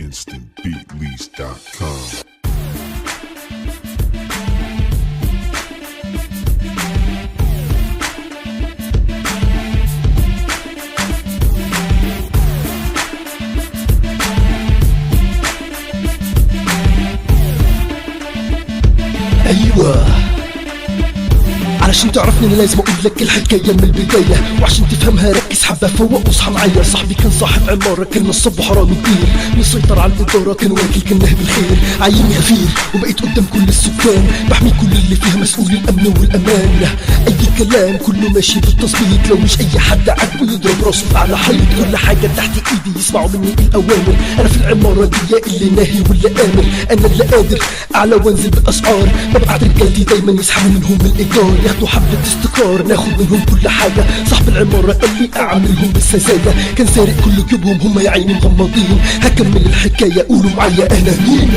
InstantBeatLease.com. ايوه علشان تعرفني انا لازم اقول لك الحكايه من البدايه، وعشان تفهمها ركز حبه فوق واصحى معايا. صاحبي كان صاحب عماره، كان نصاب وحرامي كبير، مسيطر على الاداره، كان واكل كان نهب الخير، عيني غفير وبقيت قدام كل السكان، بحمي كل اللي فيها، مسؤول الامن والامان. اي كلام كله ماشي بالتظبيط، لو مش اي حد عاجبه يضرب راسه على حيط. كل حاجه تحت ايدي يسمعوا مني الاوامر، انا في العماره دي اللي ناهي واللي امر، انا اللي قادر اعلى وانزل بالاسعار، ببعت رجالتي دايما يسحبوا منهم الايجار، ياخدوا حبه استقرار ناخد منهم كل حاجه. صاحب العماره قال لي اعملهم بالسذاجه، كان سارق كل جيبهم هم يا عيني مغمضين. هكمل الحكايه قولوا معايا انا مين.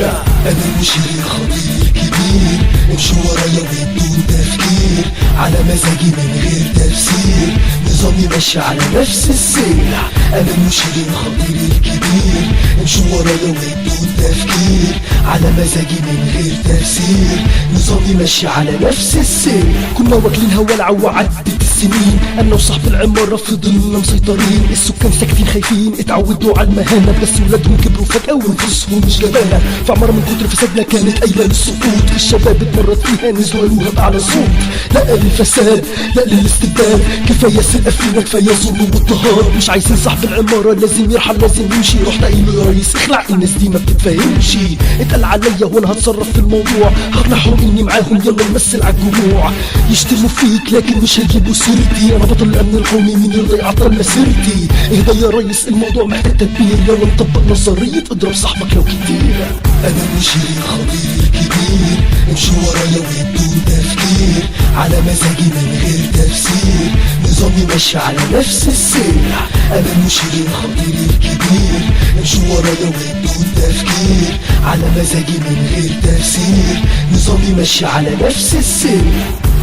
انا المشير الخطير الكبير، امشوا ورايا وبدون تفكير، على مزاجي من غير تفسير، نظامي ماشي على نفس السير. انا المشير الخطير الكبير، امشوا ورايا وبدون تفكير، على مزاجي من غير تفسير، نظامي ماشي على نفس السير. كنا واكلين هوا وعدت السنين، انا وصاحب العماره فضلنا مسيطرين، السكان ساكتين خايفين اتعودوا على المهانه، بس ولادهم كبروا فجاه ونفوسهم مش جبانه. في عماره من كتر فسادنا كانت قايله للسقوط، الشباب اتمرد فيها نزلوا قالوها باعلى صوت. لا للفساد لا للاستبداد، كفايه سرقه فينا كفايه ظلم واضطهاد، مش عايزين صاحب العماره لازم يرحل لازم يمشي. رحت قايل له يا ريس اخلع الناس دي ما بتتفاهمش، اتقل عليا وانا هتصرف في الموضوع، هقنعهم اني معاهم يلا نمثل على الجموع. يشتموا فيك لكن مش هيجيبوا سيرتي، انا بطل الامن القومي مين يرضى يعطل مسيرتي. اهدى يا ريس الموضوع محتاج تدبير، يلا نطبق نظريه اضرب صاحبك لو كتير. انا المشير الخطير الكبير، امشوا ورايا وبدون تفكير، على مزاجي من غير تفسير، نظامي ماشي على نفس السير. انا المشير الخطير الكبير، امشوا ورايا وبدون تفكير، على مزاجي من غير تفسير، نظامي ماشي على نفس السير.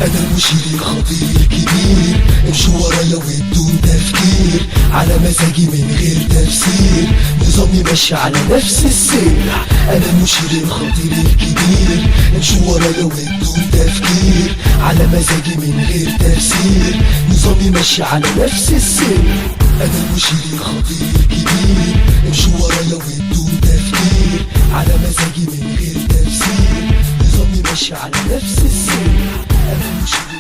انا المشير الخطير الكبير، امشوا ورايا وبدون تفكير، على مزاجي من غير تفسير، نظامي ماشي على نفس السير. انا المشير الخطير الكبير، امشوا ورايا وبدون تفكير، على مزاجي من غير تفسير، نظامي ماشي على نفس السير. انا المشير الخطير الكبير، امشوا ورايا وبدون تفكير، على مزاجي من غير تفسير، نظامي ماشي على نفس السير. انا المشير